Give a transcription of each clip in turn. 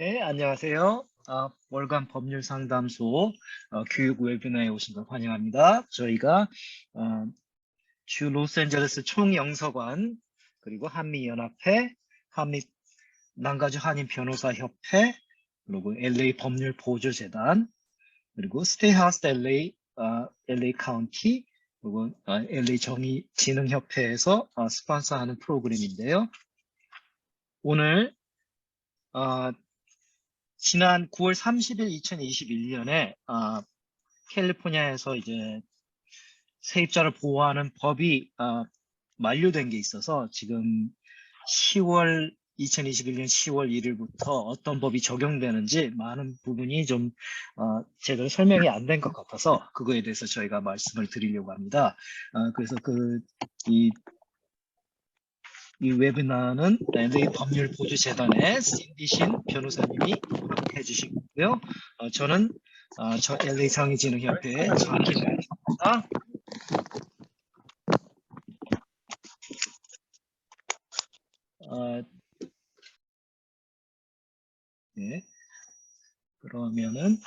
네, 안녕하세요. 월간 법률 상담소 교육 웨비나에 오신 걸 환영합니다. 저희가 어, 주 로스앤젤레스 총영서관 그리고 한미연합회, 한미 남가주 한인 변호사 협회, 그리고 LA 법률 보조재단, 그리고 스테이하우스 LA 카운티, 그리고 LA 정의진흥협회에서 스폰서하는 프로그램인데요. 오늘 지난 9월 30일 2021년에 캘리포니아에서 이제 세입자를 보호하는 법이 만료된 게 있어서 지금 2021년 10월 1일부터 어떤 법이 적용되는지 많은 부분이 좀 제대로 설명이 안 된 것 같아서 그거에 대해서 저희가 말씀을 드리려고 합니다. 그래서 이 웨비나는 LA 법률보조재단의 신디신 변호사님이 해주시고요. 저는 저 LA 정의진흥협회의 정기입니다. 네, 그러면은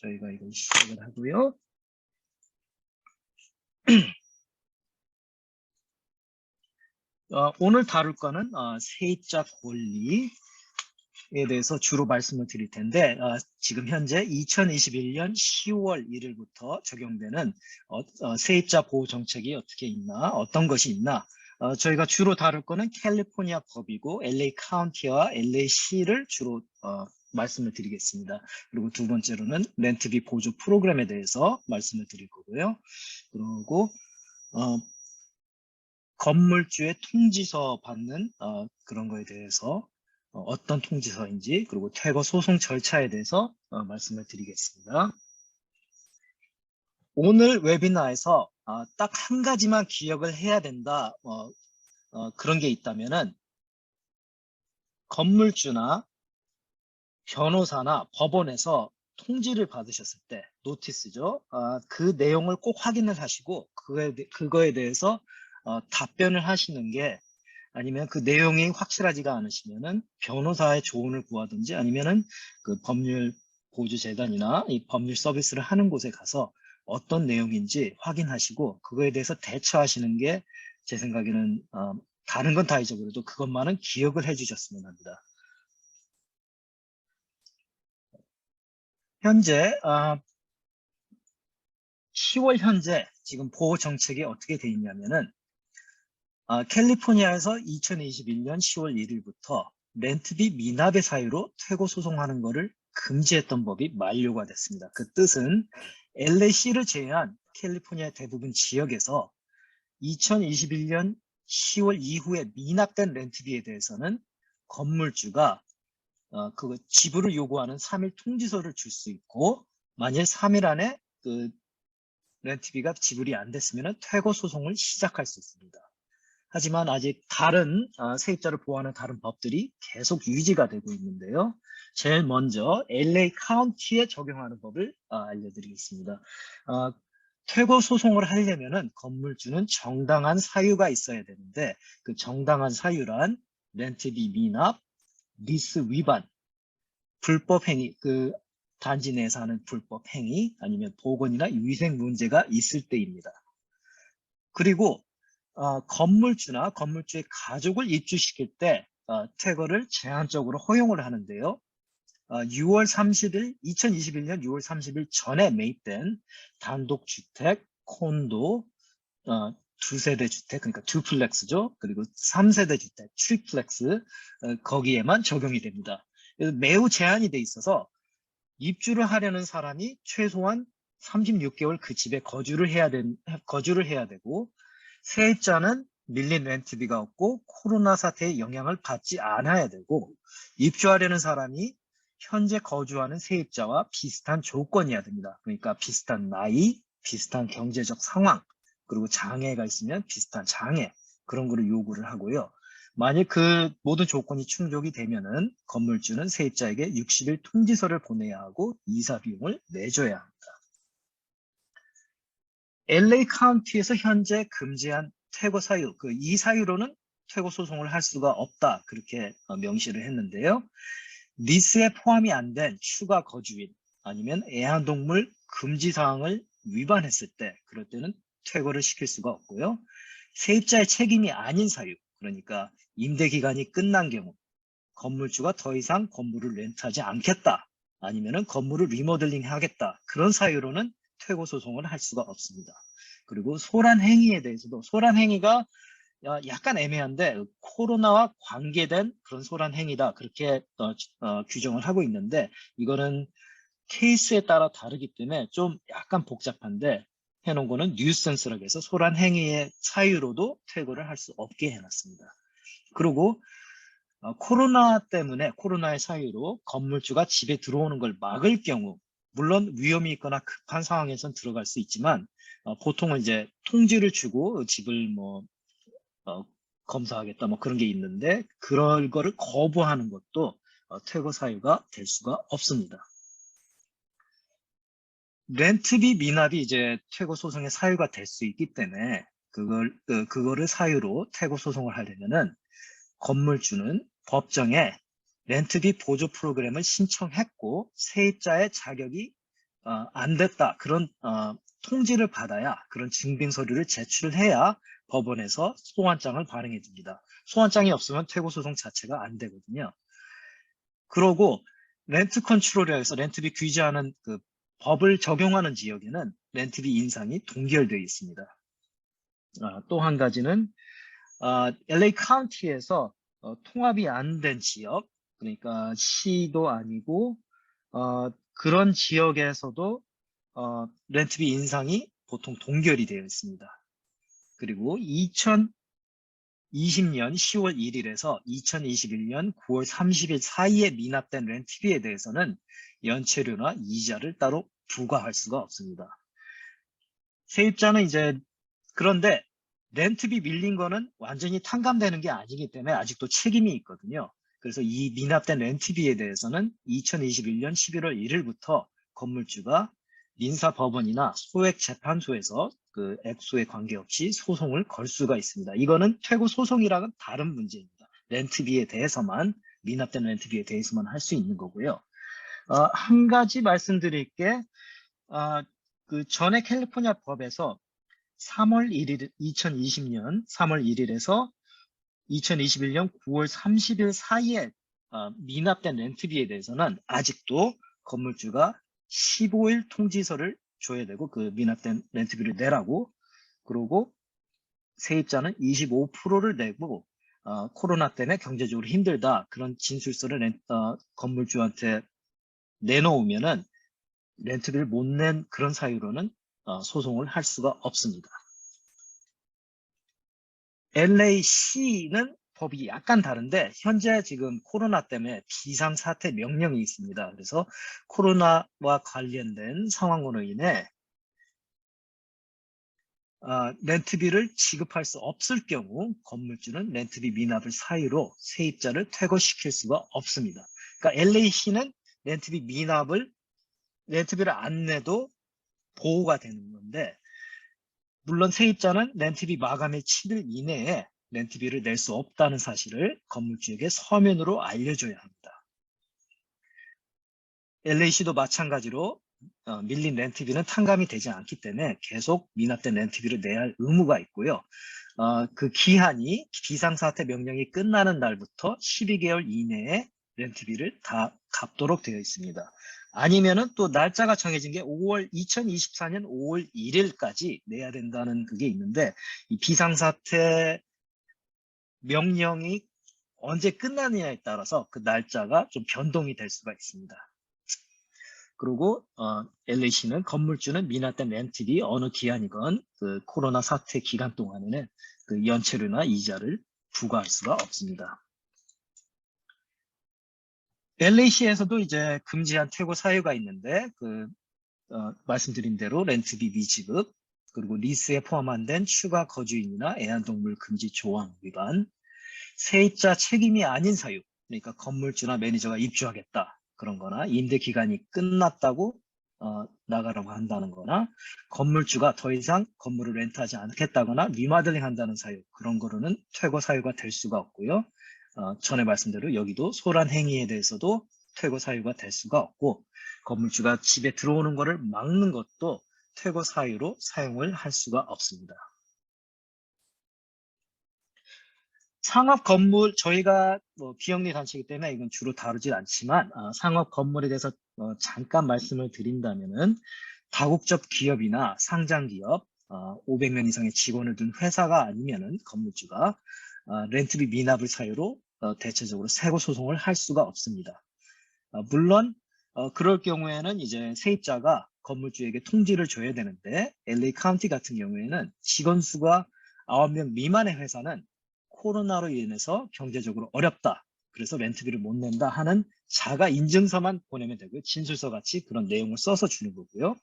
저희가 이걸 시작을 하고요. 오늘 다룰 거는 세입자 권리에 대해서 주로 말씀을 드릴 텐데 지금 현재 2021년 10월 1일부터 적용되는 세입자 보호 정책이 어떻게 있나, 어떤 것이 있나, 저희가 주로 다룰 거는 캘리포니아 법이고 LA 카운티와 LA시를 주로 말씀을 드리겠습니다. 그리고 두 번째로는 렌트비 보조 프로그램에 대해서 말씀을 드릴 거고요. 그리고 건물주의 통지서 받는 그런 거에 대해서 어떤 통지서인지, 그리고 퇴거 소송 절차에 대해서 말씀을 드리겠습니다. 오늘 웨비나에서 딱 한 가지만 기억을 해야 된다, 그런 게 있다면은 건물주나 변호사나 법원에서 통지를 받으셨을 때, 노티스죠. 그 내용을 꼭 확인을 하시고 그거에 대해서 답변을 하시는 게, 아니면 그 내용이 확실하지가 않으시면은 변호사의 조언을 구하든지 아니면은 그 법률 보조재단이나 이 법률 서비스를 하는 곳에 가서 어떤 내용인지 확인하시고 그거에 대해서 대처하시는 게 제 생각에는 다른 건 다 잊어버려도 그것만은 기억을 해주셨으면 합니다. 현재 10월 현재 지금 보호 정책이 어떻게 돼 있냐면은 캘리포니아에서 2021년 10월 1일부터 렌트비 미납의 사유로 퇴고 소송하는 것을 금지했던 법이 만료가 됐습니다. 그 뜻은 LA시를 제외한 캘리포니아 대부분 지역에서 2021년 10월 이후에 미납된 렌트비에 대해서는 건물주가 그 지불을 요구하는 3일 통지서를 줄 수 있고, 만일 3일 안에 그 렌트비가 지불이 안 됐으면 퇴거 소송을 시작할 수 있습니다. 하지만 아직 다른 세입자를 보호하는 다른 법들이 계속 유지가 되고 있는데요. 제일 먼저 LA 카운티에 적용하는 법을 알려드리겠습니다. 퇴거 소송을 하려면은 건물주는 정당한 사유가 있어야 되는데, 그 정당한 사유란 렌트비 미납, 리스 위반, 불법 행위, 그 단지 내에서 하는 불법 행위, 아니면 보건이나 위생 문제가 있을 때입니다. 그리고 건물주나 건물주의 가족을 입주시킬 때 퇴거를 제한적으로 허용을 하는데요. 2021년 6월 30일 전에 매입된 단독주택, 콘도, 두세대 주택, 그러니까 두플렉스죠. 그리고 3세대 주택, 트리플렉스, 거기에만 적용이 됩니다. 매우 제한이 돼 있어서 입주를 하려는 사람이 최소한 36개월 그 집에 거주를 해야 되고, 세입자는 밀린 렌트비가 없고 코로나 사태의 영향을 받지 않아야 되고, 입주하려는 사람이 현재 거주하는 세입자와 비슷한 조건이어야 됩니다. 그러니까 비슷한 나이, 비슷한 경제적 상황, 그리고 장애가 있으면 비슷한 장애, 그런 거를 요구를 하고요. 만약 그 모든 조건이 충족이 되면은 건물주는 세입자에게 60일 통지서를 보내야 하고 이사 비용을 내줘야 합니다. LA 카운티에서 현재 금지한 퇴거 사유, 이 사유로는 퇴고 소송을 할 수가 없다. 그렇게 명시를 했는데요. 리스에 포함이 안 된 추가 거주인 아니면 애완동물 금지 사항을 위반했을 때 그럴 때는 퇴거를 시킬 수가 없고요. 세입자의 책임이 아닌 사유, 그러니까 임대 기간이 끝난 경우 건물주가 더 이상 건물을 렌트하지 않겠다. 아니면은 건물을 리모델링 하겠다. 그런 사유로는 퇴고 소송을 할 수가 없습니다. 그리고 소란 행위에 대해서도 소란 행위가 약간 애매한데 코로나와 관계된 그런 소란 행위다. 그렇게 규정을 하고 있는데 이거는 케이스에 따라 다르기 때문에 좀 약간 복잡한데 해놓은 거는 뉴센스라고 해서 소란 행위의 사유로도 퇴거를 할 수 없게 해놨습니다. 그리고 코로나 때문에 코로나의 사유로 건물주가 집에 들어오는 걸 막을 경우 물론 위험이 있거나 급한 상황에선 들어갈 수 있지만 보통은 이제 통지를 주고 집을 뭐 검사하겠다 뭐 그런 게 있는데 그럴 거를 거부하는 것도 퇴거 사유가 될 수가 없습니다. 렌트비 미납이 이제 퇴거 소송의 사유가 될 수 있기 때문에 그거를 사유로 퇴거 소송을 하려면은 건물주는 법정에 렌트비 보조 프로그램을 신청했고 세입자의 자격이 안 됐다. 그런 통지를 받아야 그런 증빙 서류를 제출해야 법원에서 소환장을 발행해 줍니다. 소환장이 없으면 퇴고 소송 자체가 안 되거든요. 그러고 렌트 컨트롤이라고 해서 렌트비 규제하는 그 법을 적용하는 지역에는 렌트비 인상이 동결되어 있습니다. 또 한 가지는 LA 카운티에서 통합이 안 된 지역, 그러니까 시도 아니고 그런 지역에서도 렌트비 인상이 보통 동결이 되어 있습니다. 그리고 2020년 10월 1일에서 2021년 9월 30일 사이에 미납된 렌트비에 대해서는 연체료나 이자를 따로 부과할 수가 없습니다. 세입자는 이제 그런데 렌트비 밀린 거는 완전히 탕감되는 게 아니기 때문에 아직도 책임이 있거든요. 그래서 이 미납된 렌트비에 대해서는 2021년 11월 1일부터 건물주가 민사법원이나 소액재판소에서 그 액수에 관계없이 소송을 걸 수가 있습니다. 이거는 퇴고 소송이랑은 다른 문제입니다. 렌트비에 대해서만 미납된 렌트비에 대해서만 할 수 있는 거고요. 한 가지 말씀드릴 게 그 전에 캘리포니아 법에서 3월 1일 2020년 3월 1일에서 2021년 9월 30일 사이에 미납된 렌트비에 대해서는 아직도 건물주가 15일 통지서를 줘야 되고 그 미납된 렌트비를 내라고 그러고 세입자는 25%를 내고 코로나 때문에 경제적으로 힘들다 그런 진술서를 건물주한테 내놓으면은 렌트비를 못 낸 그런 사유로는 소송을 할 수가 없습니다. LA시는 법이 약간 다른데 현재 지금 코로나 때문에 비상사태 명령이 있습니다. 그래서 코로나와 관련된 상황으로 인해 렌트비를 지급할 수 없을 경우 건물주는 렌트비 미납을 사유로 세입자를 퇴거시킬 수가 없습니다. 그러니까 LA시는 렌트비를 안 내도 보호가 되는 건데 물론 세입자는 렌트비 마감일 7일 이내에 렌트비를 낼 수 없다는 사실을 건물주에게 서면으로 알려줘야 합니다. LA시도 마찬가지로 밀린 렌트비는 탕감이 되지 않기 때문에 계속 미납된 렌트비를 내야 할 의무가 있고요. 그 기한이 비상사태 명령이 끝나는 날부터 12개월 이내에 렌트비를 다 갚도록 되어 있습니다. 아니면은 또 날짜가 정해진 게 2024년 5월 1일까지 내야 된다는 그게 있는데 이 비상사태 명령이 언제 끝나느냐에 따라서 그 날짜가 좀 변동이 될 수가 있습니다. 그리고 LA시는 건물주는 미납된 렌트비 어느 기한이건 그 코로나 사태 기간 동안에는 그 연체료나 이자를 부과할 수가 없습니다. LA시에서도 이제 금지한 퇴고 사유가 있는데 말씀드린 대로 렌트비 미지급 그리고 리스에 포함 안 된 추가 거주인이나 애완동물 금지 조항 위반 세입자 책임이 아닌 사유 그러니까 건물주나 매니저가 입주하겠다 그런 거나 임대 기간이 끝났다고 나가라고 한다는 거나 건물주가 더 이상 건물을 렌트하지 않겠다거나 리마들링 한다는 사유, 그런 거로는 퇴거 사유가 될 수가 없고요. 전에 말씀대로 여기도 소란 행위에 대해서도 퇴거 사유가 될 수가 없고, 건물주가 집에 들어오는 거를 막는 것도 퇴거 사유로 사용을 할 수가 없습니다. 상업 건물, 저희가 비영리 단체이기 때문에 이건 주로 다루지 않지만, 상업 건물에 대해서 잠깐 말씀을 드린다면은, 다국적 기업이나 상장 기업, 500명 이상의 직원을 둔 회사가 아니면은 건물주가 렌트비 미납을 사유로 대체적으로 세고 소송을 할 수가 없습니다. 물론 그럴 경우에는 이제 세입자가 건물주에게 통지를 줘야 되는데, LA 카운티 같은 경우에는 직원 수가 9명 미만의 회사는 코로나로 인해서 경제적으로 어렵다, 그래서 렌트비를 못 낸다 하는 자가 인증서만 보내면 되고요. 진술서 같이 그런 내용을 써서 주는 거고요.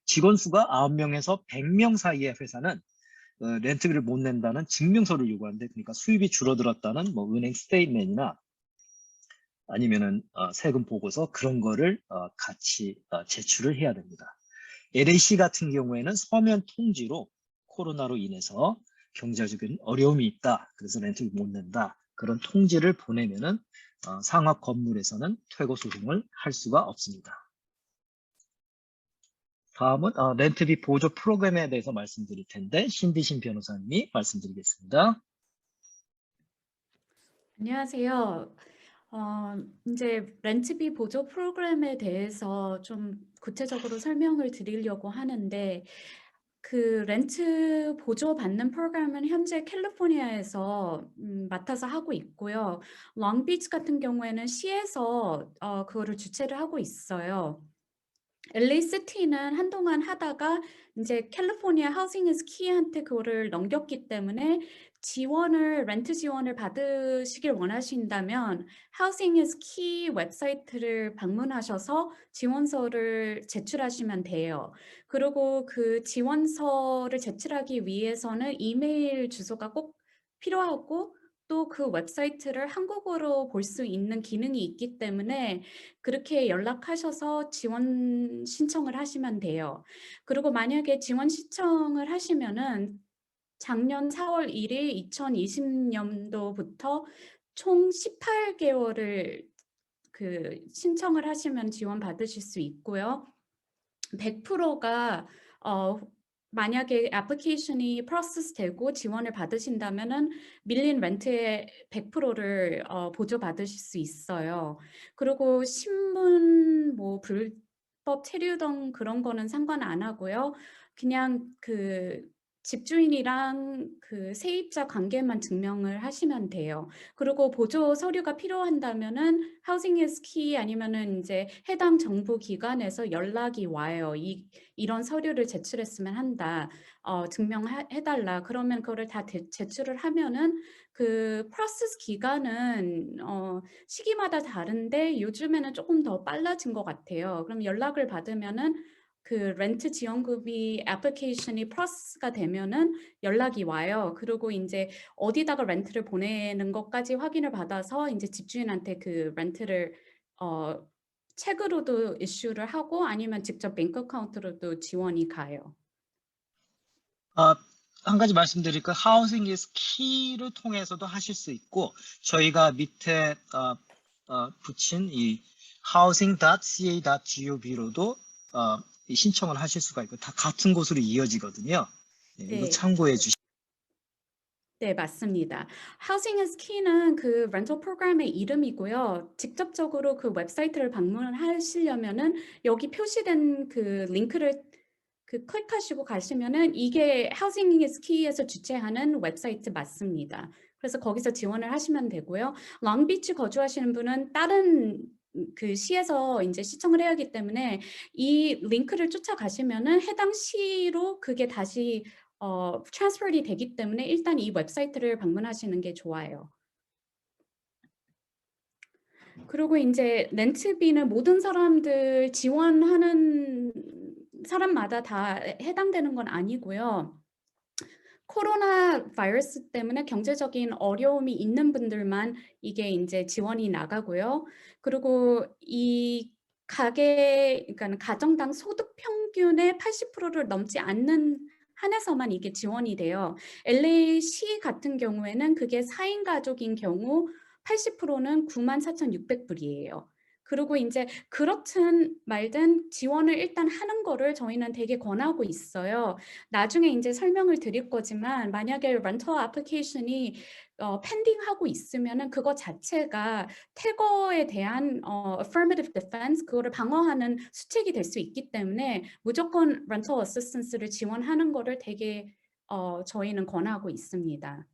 직원 수가 9명에서 100명 사이의 회사는 렌트비를 못 낸다는 증명서를 요구하는데, 그러니까 수입이 줄어들었다는 은행 스테이트멘이나 아니면은 세금 보고서, 그런 거를 같이 제출을 해야 됩니다. LAC 같은 경우에는 서면 통지로 코로나로 인해서 경제적인 어려움이 있다, 그래서 렌트를 못 낸다, 그런 통지를 보내면은 상업 건물에서는 퇴거 소송을 할 수가 없습니다. 다음은 렌트비 보조 프로그램에 대해서 말씀드릴 텐데, 신디신 변호사님이 말씀드리겠습니다. 안녕하세요. 이제 렌트비 보조 프로그램에 대해서 좀 구체적으로 설명을 드리려고 하는데, 그 렌트 보조 받는 프로그램은 현재 캘리포니아에서 맡아서 하고 있고요. 롱비치 같은 경우에는 시에서 그거를 주최를 하고 있어요. LA 시티는 한동안 하다가 인제 캘리포니아 하우싱 이즈 키한테 그거를 넘겼기 때문에 렌트 지원을 받으시길 원하신다면 하우싱 이즈 키 웹사이트를 방문하셔서 지원서를 제출하시면 돼요. 그리고 그 지원서를 제출하기 위해서는 이메일 주소가 꼭 필요하고, 또 그 웹사이트를 한국어로 볼 수 있는 기능이 있기 때문에 그렇게 연락하셔서 지원 신청을 하시면 돼요. 그리고 만약에 지원 신청을 하시면은 작년 4월 1일 2020 년도부터 총 18 개월을 그 신청을 하시면 지원받으실 수 있고요. 100%가 만약에 애플리케이션이 프로세스 되고 지원을 받으신다면은 밀린 렌트의 100%를 보조받으실 수 있어요. 그리고 신문 불법 체류 등 그런 거는 상관 안 하고요. 그냥 그 집주인이랑 그 세입자 관계만 증명을 하시면 돼요. 그리고 보조 서류가 필요한다면은 하우싱 이즈 키 아니면은 인제 해당 정부 기관에서 연락이 와요. "이런 서류를 제출했으면 한다. 증명해 달라." 그러면 그거를 다 제출을 하면은 그 프로세스 기간은 시기마다 다른데 요즘에는 쪼끔 더 빨라진 것 같아요. 그럼 연락을 받으면은 그 렌트 지원금이 애플리케이션이 프로세스가 되면은 연락이 와요. 그리고 인제 어디다가 렌트를 보내는 것까지 확인을 받아서 인제 집주인한테 그 렌트를 어 책으로도 이슈를 하고 아니면 직접 뱅크 어카운트로도 지원이 가요. 아, 한 가지 말씀드릴 거, 하우싱 이즈 키를 통해서도 하실 수 있고, 저희가 밑에 붙인 이 housing.ca.gov로도 이 신청을 하실 수가 있고, 다 같은 곳으로 이어지거든요. 이거 네. 참고해 주시면. 네, 맞습니다. 하우싱 이즈 키는 그 렌털 프로그램의 이름이고요. 직접적으로 그 웹사이트를 방문하시려면은 여기 표시된 그 링크를 클릭하시고 가시면은 이게 하우싱 이즈 키에서 주최하는 웹사이트 맞습니다. 그래서 거기서 지원을 하시면 되고요. 롱비치 거주하시는 분은 다른 그 시에서 인제 시청을 해야 하기 때문에 이 링크를 쫓아가시면은 해당 시로 그게 다시 트랜스퍼이 되기 때문에 일단 이 웹사이트를 방문하시는 게 좋아요. 그리고 인제 렌트비는 모든 사람들 지원하는 사람마다 다 해당되는 건 아니고요. 코로나 바이러스 때문에 경제적인 어려움이 있는 분들만 이게 인제 지원이 나가고요. 그리고 이 그러니까 가정당 소득 평균의 80%를 넘지 않는 한에서만 이게 지원이 돼요. LA시 같은 경우에는 그게 4인 가족인 경우 80%는 94,600 불이에요. 그리고 인제 그렇든 말든 지원을 일단 하는 거를 저희는 되게 권하고 있어요. 나중에 인제 설명을 드릴 거지만 만약에 렌털 애플리케이션이 pending하고 있으면은 그거 자체가 태거에 대한 affirmative defense 그거를 방어하는 수칙이 될 수 있기 때문에 무조건 rental assistance를 지원하는 거를 되게 저희는 권하고 있습니다.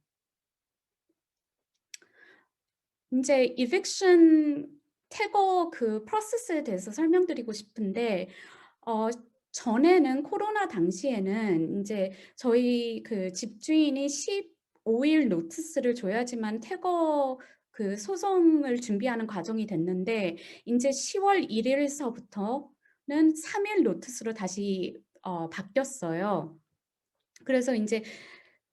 인제 eviction 태거 그 프로세스에 대해서 설명드리고 싶은데 어 전에는 코로나 당시에는 인제 저희 그 집주인이 15일 노티스를 줘야지만 태거 그 소송을 준비하는 과정이 됐는데 인제 10월 1 일서부터는 3일 노티스로 다시 바뀌었어요. 그래서 인제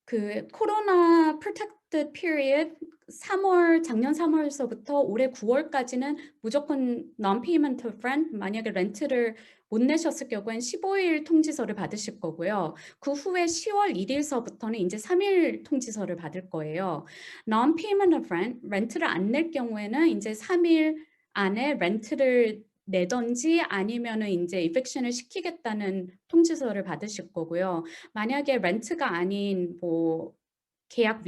그 코로나 protected period 작년 3 월서부터 올해 9 월까지는 무조건 non-payment of rent 만약에 렌트를 못 내셨을 경우엔 15일 통지서를 받으실 거고요. 그 후에 10월 1 일서부터는 인제 3일 통지서를 받을 거예요. non-payment of rent 렌트를 안 낼 경우에는 인제 3일 안에 렌트를 내든지 아니면은 인제 eviction을 시키겠다는 통지서를 받으실 거고요. 만약에 렌트가 아닌 뭐 계약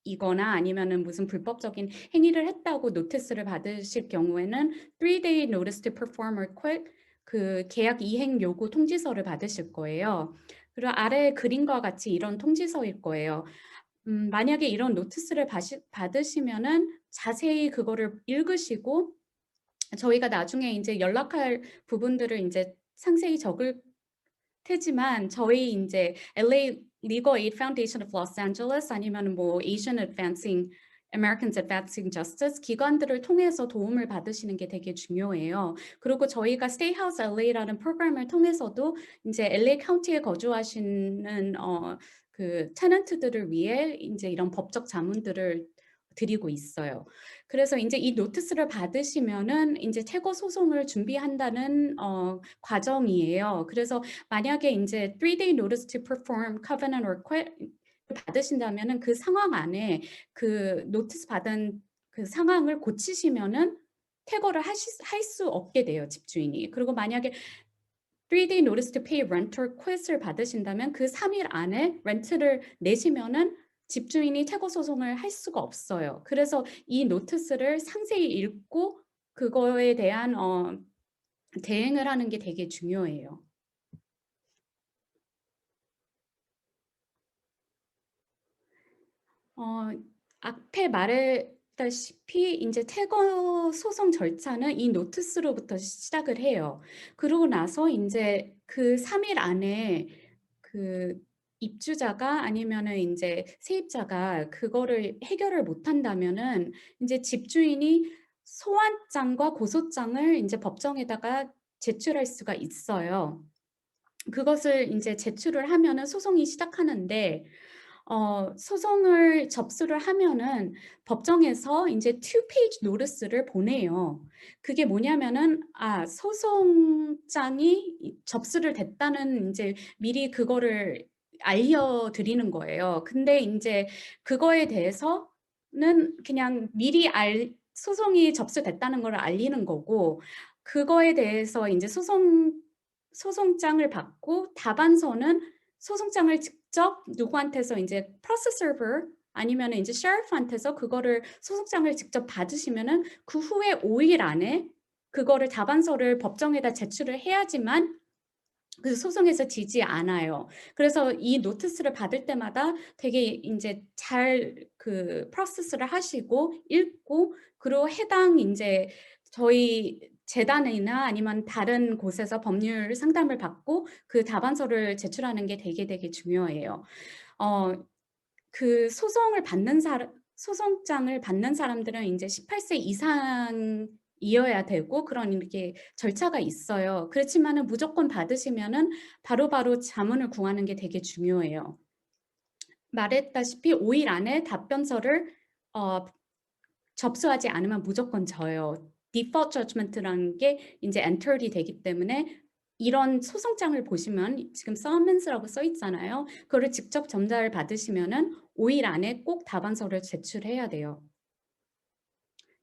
이거나 아니면은 무슨 불법적인 행위를 했다고 노티스를 받으실 경우에는 3 day notice to perform or quit 그 계약 이행 요구 통지서를 받으실 거예요. 그리고 아래에 그림과 같이 이런 통지서일 거예요. 만약에 이런 노티스를 받으시면은 자세히 그거를 읽으시고 저희가 나중에 인제 연락할 부분들을 인제 상세히 적을 테지만 저희 인제 LA Legal Aid Foundation of Los Angeles 아니면은 뭐 Americans Advancing Justice 기관들을 통해서 도움을 받으시는 게 되게 중요해요. 그리고 저희가 Stay House LA라는 프로그램을 통해서도 인제 LA 카운티에 거주하시는 그 테넌트들을 위해 인제 이런 법적 자문들을 드리고 있어요. 그래서 인제 이 노티스를 받으시면은 인제 퇴거 소송을 준비한다는 과정이에요. 그래서 만약에 인제 3 day notice to perform, covenant or quit 받으신다면은 그 상황 안에 그 노티스 받은 그 상황을 고치시면은 퇴거를 할 수 없게 돼요, 집주인이. 그리고 만약에 3 day notice to pay rent or quit을 받으신다면 그 3일 안에 렌트를 내시면은 집주인이 퇴거 소송을 할 수가 없어요. 그래서 이 노티스를 상세히 읽고 그거에 대한 대응을 하는 게 되게 중요해요. 어 앞에 말했다시피 인제 퇴거 소송 절차는 이 노티스로부터 시작을 해요. 그러고 나서 인제 그 3일 안에 그 입주자가 아니면은 인제 세입자가 그거를 해결을 못 한다면은 인제 집주인이 소환장과 고소장을 인제 법정에다가 제출할 수가 있어요. 그것을 인제 제출을 하면은 소송이 시작하는데 소송을 접수를 하면은 법정에서 인제 2 페이지 노티스를 보내요. 그게 뭐냐면은 소송장이 접수를 됐다는 인제 미리 그거를 알려 드리는 거예요. 근데 인제 그거에 대해서는 그냥 미리 소송이 접수됐다는 걸 알리는 거고 그거에 대해서 인제 소송장을 받고 답안서는 소송장을 직접 누구한테서 인제 프로세스 서버 아니면은 인제 셰리프한테서 그거를 소송장을 직접 받으시면은 그 후에 5일 안에 그거를 답안서를 법정에다 제출을 해야지만 그 소송에서 지지 않아요. 그래서 이 노티스를 받을 때마다 되게 인제 잘 그 프로세스를 하시고 읽고 그리고 해당 인제 저희 재단이나 아니면 다른 곳에서 법률 상담을 받고 그 답안서를 제출하는 게 되게 중요해요. 어 그 소송장을 받는 사람들은 인제 18세 이상이어야 되고 그런 이렇게 절차가 있어요. 그렇지만은 무조건 받으시면은 바로바로 자문을 구하는 게 되게 중요해요. 말했다시피 5일 안에 답변서를 어 접수하지 않으면 무조건 져요. default judgment라는 게 인제 entered이 되기 때문에 이런 소송장을 보시면 지금 summon스라고 써 있잖아요. 그거를 직접 전달 받으시면은 5일 안에 꼭 답안서를 제출해야 돼요.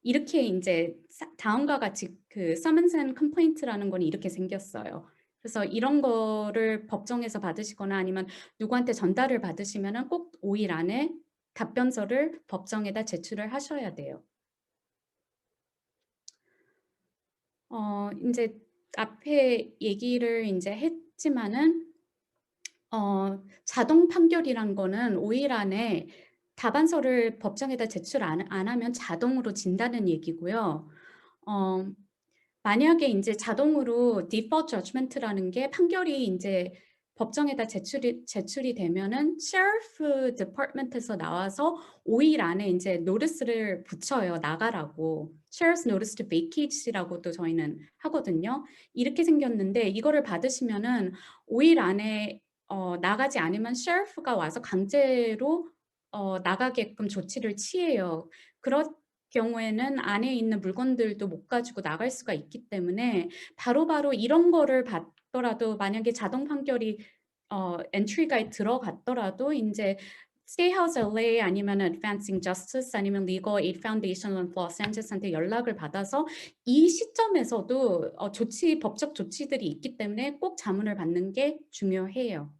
이렇게 인제 다음과 같이 그 summons and complaint라는 건 이렇게 생겼어요. 그래서 이런 거를 법정에서 받으시거나 아니면 누구한테 전달을 받으시면은 꼭 5일 안에 답변서를 법정에다 제출을 하셔야 돼요. 인제 앞에 얘기를 인제 했지만은 자동 판결이란 거는 5일 안에 답안서를 법정에다 제출 안 하면 자동으로 진다는 얘기고요. 어 만약에 인제 자동으로 default judgment라는 게 판결이 인제 법정에다 제출이 되면은 sheriff department에서 나와서 5일 안에 인제 노티스를 붙여요, 나가라고. sheriff's notice to vacate라고도 저희는 하거든요. 이렇게 생겼는데 이거를 받으시면은 5일 안에 나가지 않으면 sheriff가 와서 강제로 나가게끔 조치를 취해요. 그럴 경우에는 안에 있는 물건들도 못 가지고 나갈 수가 있기 때문에 바로바로 이런 거를 받더라도 만약에 자동 판결이 엔트리가 들어갔더라도 인제 State House LA 아니면은 Advancing Justice 아니면 Legal Aid Foundation of Los Angeles한테 연락을 받아서 이 시점에서도 법적 조치들이 있기 때문에 꼭 자문을 받는 게 중요해요.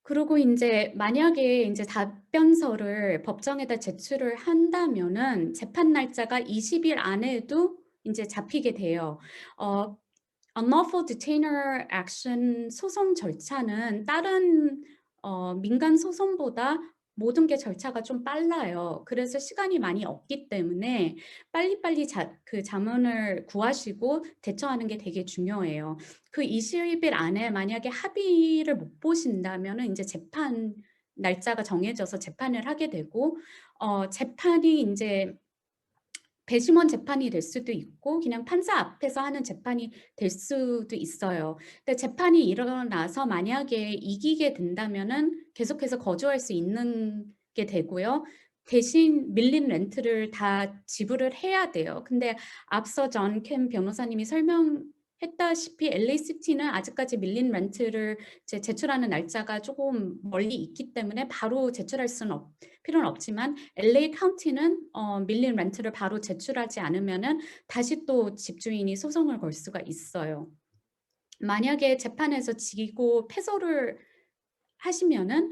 그리고 인제 만약에 인제 답변서를 법정에다 제출을 한다면은 재판 날짜가 20일 안에도 인제 잡히게 돼요. 어 unlawful detainer action 소송 절차는 다른 민간 소송보다 모든 게 절차가 좀 빨라요. 그래서 시간이 많이 없기 때문에 빨리빨리 자문을 구하시고 대처하는 게 되게 중요해요. 그 20일 안에 만약에 합의를 못 보신다면은 인제 재판 날짜가 정해져서 재판을 하게 되고 재판이 인제 배심원 재판이 될 수도 있고 그냥 판사 앞에서 하는 재판이 될 수도 있어요. 근데 재판이 일어나서 만약에 이기게 된다면은 계속해서 거주할 수 있는 게 되고요. 대신 밀린 렌트를 다 지불을 해야 돼요. 근데 앞서 존 캠 변호사님이 설명했다시피 LA 시티는 아직까지 밀린 렌트를 이제 제출하는 날짜가 쪼금 멀리 있기 때문에 바로 제출할 수는 필요는 없지만 LA 카운티는 밀린 렌트를 바로 제출하지 않으면은 다시 또 집주인이 소송을 걸 수가 있어요. 만약에 재판에서 지고 패소를 하시면은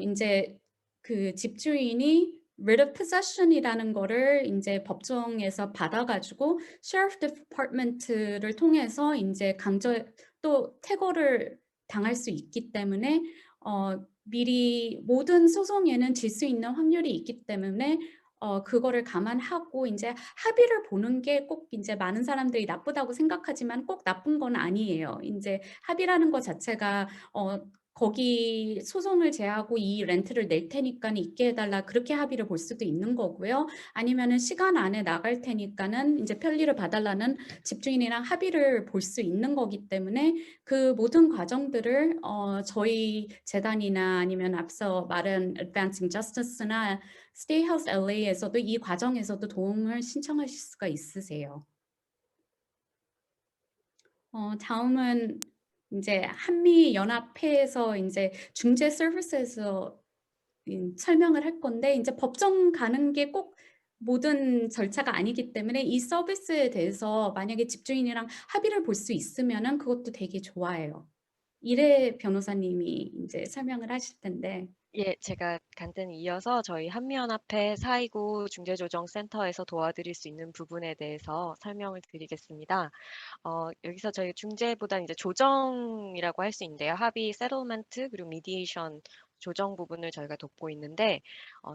인제 그 집주인이 writ of possession이라는 거를 인제 법정에서 받아 가지고 sheriff department를 통해서 인제 또 퇴거를 당할 수 있기 때문에 미리 모든 소송에는 질 수 있는 확률이 있기 때문에 그거를 감안하고 인제 합의를 보는 게 꼭 인제 많은 사람들이 나쁘다고 생각하지만 꼭 나쁜 건 아니에요. 인제 합의라는 거 자체가 거기 소송을 제하고 "이 렌트를 낼 테니까는 있게 해 달라." 그렇게 합의를 볼 수도 있는 거고요. 아니면은 "시간 안에 나갈 테니까는 인제 편리를 봐 달라."는 집주인이랑 합의를 볼 수 있는 거기 때문에 그 모든 과정들을 저희 재단이나 아니면 앞서 말한 Advancing Justice나 State House LA에서도 이 과정에서도 도움을 신청하실 수가 있으세요. 다음은 인제 한미 연합회에서 인제 중재 서비스에서 설명을 할 건데 인제 법정 가는 게 꼭 모든 절차가 아니기 때문에 이 서비스에 대해서 만약에 집주인이랑 합의를 볼 수 있으면은 그것도 되게 좋아요. 이래 변호사님이 인제 설명을 하실 텐데 예, 제가 간단히 이어서 저희 한미연합회 사이구 중재조정센터에서 도와드릴 수 있는 부분에 대해서 설명을 드리겠습니다. 여기서 저희 중재보다는 이제 조정이라고 할 수 있는데요. 합의, 세틀먼트 그리고 미디에이션 조정 부분을 저희가 돕고 있는데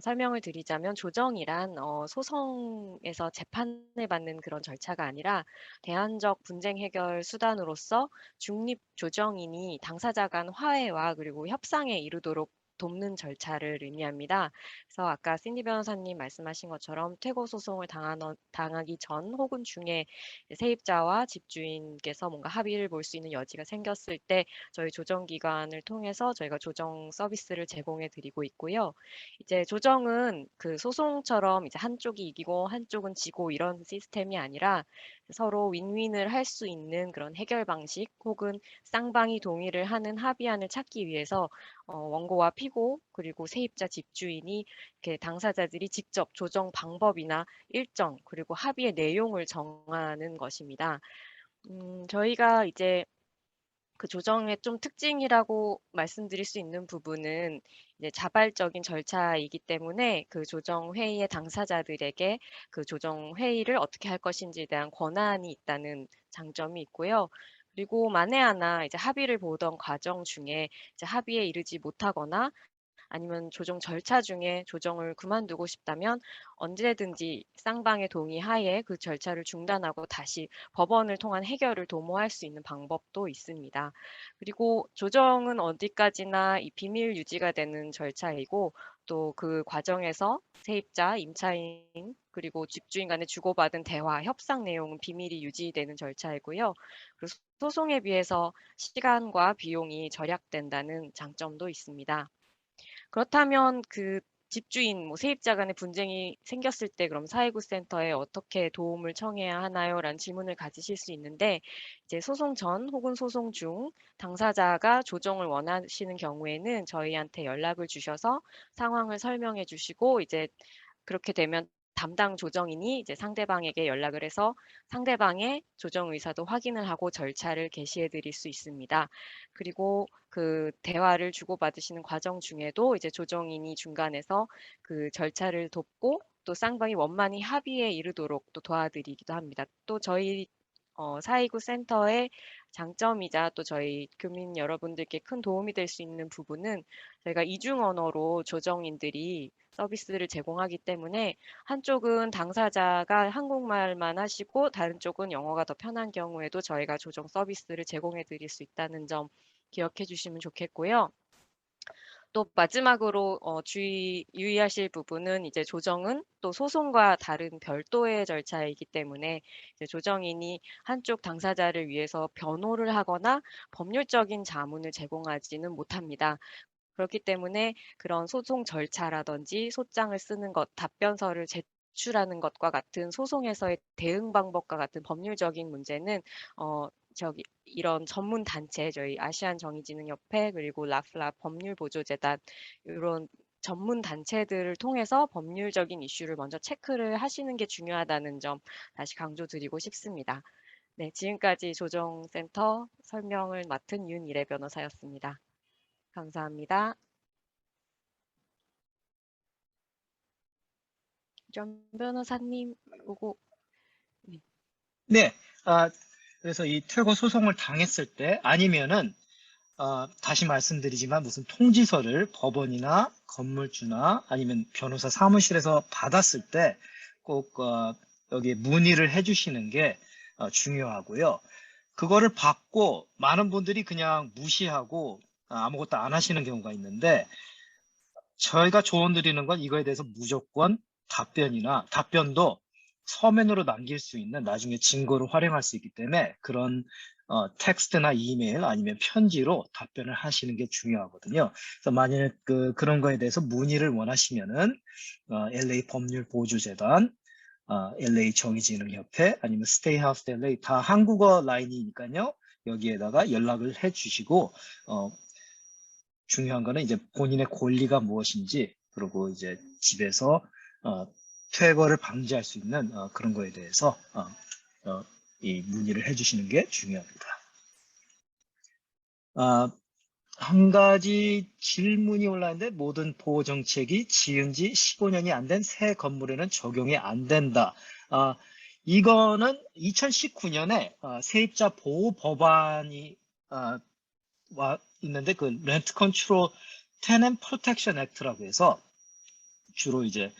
설명을 드리자면 조정이란 소송에서 재판을 받는 그런 절차가 아니라 대안적 분쟁 해결 수단으로서 중립 조정인이 당사자 간 화해와 그리고 협상에 이르도록 돕는 절차를 의미합니다. 그래서 아까 신디 변호사님 말씀하신 것처럼 퇴거 소송을 당하기 전 혹은 중에 세입자와 집주인께서 뭔가 합의를 볼 수 있는 여지가 생겼을 때 저희 조정기관을 통해서 저희가 조정 서비스를 제공해 드리고 있고요. 이제 조정은 그 소송처럼 이제 한쪽이 이기고 한쪽은 지고 이런 시스템이 아니라 서로 윈윈을 할 수 있는 그런 해결 방식 혹은 쌍방이 동의를 하는 합의안을 찾기 위해서 원고와 피고 그리고 세입자 집주인이 이렇게 당사자들이 직접 조정 방법이나 일정 그리고 합의의 내용을 정하는 것입니다. 저희가 이제 그 조정의 좀 특징이라고 말씀드릴 수 있는 부분은 이제 자발적인 절차이기 때문에 그 조정 회의의 당사자들에게 그 조정 회의를 어떻게 할 것인지에 대한 권한이 있다는 장점이 있고요. 그리고 만에 하나 이제 합의를 보던 과정 중에 이제 합의에 이르지 못하거나 아니면 조정 절차 중에 조정을 그만두고 싶다면 언제든지 쌍방의 동의 하에 그 절차를 중단하고 다시 법원을 통한 해결을 도모할 수 있는 방법도 있습니다. 그리고 조정은 어디까지나 이 비밀 유지가 되는 절차이고 또 그 과정에서 세입자, 임차인 그리고 집주인 간에 주고받은 대화, 협상 내용은 비밀이 유지되는 절차이고요. 그리고 소송에 비해서 시간과 비용이 절약된다는 장점도 있습니다. 그렇다면 그 집주인, 뭐 세입자 간의 분쟁이 생겼을 때 그럼 사회구센터에 어떻게 도움을 청해야 하나요? 라는 질문을 가지실 수 있는데 이제 소송 전 혹은 소송 중 당사자가 조정을 원하시는 경우에는 저희한테 연락을 주셔서 상황을 설명해 주시고 이제 그렇게 되면 담당 조정인이 이제 상대방에게 연락을 해서 상대방의 조정 의사도 확인을 하고 절차를 개시해 드릴 수 있습니다. 그리고 그 대화를 주고받으시는 과정 중에도 이제 조정인이 중간에서 그 절차를 돕고 또 쌍방이 원만히 합의에 이르도록 또 도와드리기도 합니다. 또 저희 사이구 센터의 장점이자 또 저희 교민 여러분들께 큰 도움이 될 수 있는 부분은 저희가 이중 언어로 조정인들이 서비스를 제공하기 때문에 한쪽은 당사자가 한국말만 하시고 다른 쪽은 영어가 더 편한 경우에도 저희가 조정 서비스를 제공해 드릴 수 있다는 점 기억해 주시면 좋겠고요. 또 마지막으로 유의하실 부분은 이제 조정은 또 소송과 다른 별도의 절차이기 때문에 이제 조정인이 한쪽 당사자를 위해서 변호를 하거나 법률적인 자문을 제공하지는 못합니다. 그렇기 때문에 그런 소송 절차라든지 소장을 쓰는 것, 답변서를 제출하는 것과 같은 소송에서의 대응 방법과 같은 법률적인 문제는 이런 전문 단체 저희 아시안 정의진흥협회 그리고 라플라 법률보조재단 이런 전문 단체들을 통해서 법률적인 이슈를 먼저 체크를 하시는 게 중요하다는 점 다시 강조드리고 싶습니다. 네, 지금까지 조정센터 설명을 맡은 윤이래 변호사였습니다. 감사합니다. 전 변호사님 오고 네. 네, 그래서 이 퇴거 소송을 당했을 때 아니면은 다시 말씀드리지만 무슨 통지서를 법원이나 건물주나 아니면 변호사 사무실에서 받았을 때 꼭 여기 문의를 해주시는 게 중요하고요. 그거를 받고 많은 분들이 그냥 무시하고 아무것도 안 하시는 경우가 있는데 저희가 조언 드리는 건 이거에 대해서 무조건 답변도 서면으로 남길 수 있는 나중에 증거로 활용할 수 있기 때문에 그런 텍스트나 이메일 아니면 편지로 답변을 하시는 게 중요하거든요. 그래서 만약에 그런 거에 대해서 문의를 원하시면은 LA 법률보조재단, LA 정의진흥협회 아니면 스테이 하우스 LA 다 한국어 라인이니까요. 여기에다가 연락을 해주시고 중요한 거는 이제 본인의 권리가 무엇인지 그리고 이제 집에서 퇴거를 방지할 수 있는 그런 거에 대해서 이 문의를 해주시는 게 중요합니다. 한 가지 질문이 올라왔는데 모든 보호 정책이 지은 지 15년이 안 된 새 건물에는 적용이 안 된다. 이거는 2019년에 세입자 보호 법안이 있는데 그 렌트 컨트롤 테넌트 프로텍션 액트라고 해서 주로 이제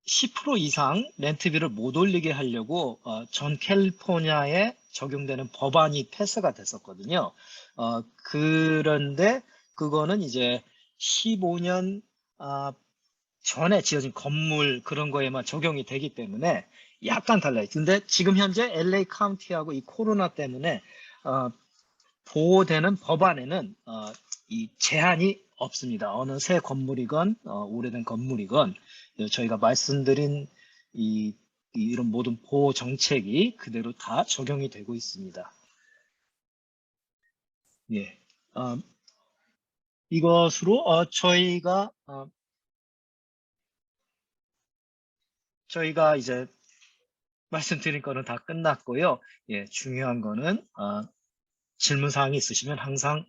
10% 이상 렌트비를 못 올리게 하려고 전 캘리포니아에 적용되는 법안이 패스가 됐었거든요. 그런데 그거는 이제 15년 전에 지어진 건물 그런 거에만 적용이 되기 때문에 약간 달라요. 근데 지금 현재 LA 카운티하고 이 코로나 때문에 보호되는 법안에는 이 제한이 없습니다. 어느 새 건물이건 오래된 건물이건 저희가 말씀드린 이런 모든 보호 정책이 그대로 다 적용이 되고 있습니다. 예, 이것으로 저희가 이제 말씀드린 거는 다 끝났고요. 예, 중요한 거는 질문 사항이 있으시면 항상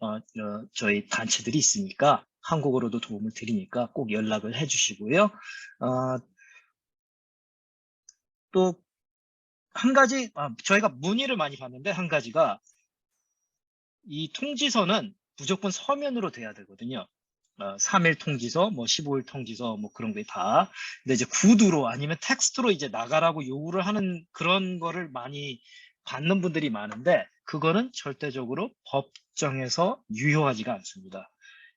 저희 단체들이 있으니까 한국어로도 도움을 드리니까 꼭 연락을 해주시고요. 또 한 가지 저희가 문의를 많이 받는데 한 가지가 이 통지서는 무조건 서면으로 돼야 되거든요. 3일 통지서, 뭐 15일 통지서, 뭐 그런 게 다. 근데 이제 구두로 아니면 텍스트로 이제 나가라고 요구를 하는 그런 거를 많이 받는 분들이 많은데 그거는 절대적으로 법정에서 유효하지가 않습니다.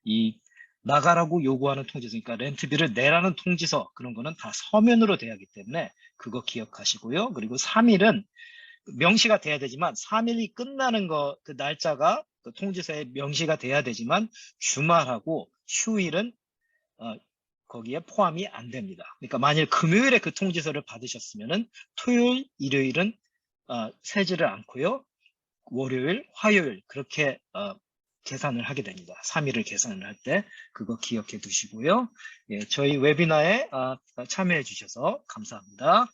이 나가라고 요구하는 통지서, 그러니까 렌트비를 내라는 통지서 그런 거는 다 서면으로 돼야 하기 때문에 그거 기억하시고요. 그리고 3일은 명시가 돼야 되지만 3일이 끝나는 그 날짜가 그 통지서에 명시가 돼야 되지만 주말하고 휴일은 거기에 포함이 안 됩니다. 그러니까 만일 금요일에 그 통지서를 받으셨으면은 토요일, 일요일은 세지를 않고요. 월요일, 화요일 그렇게 계산을 하게 됩니다. 3일을 계산을 할 때 그거 기억해 두시고요. 예, 저희 웨비나에 참여해 주셔서 감사합니다.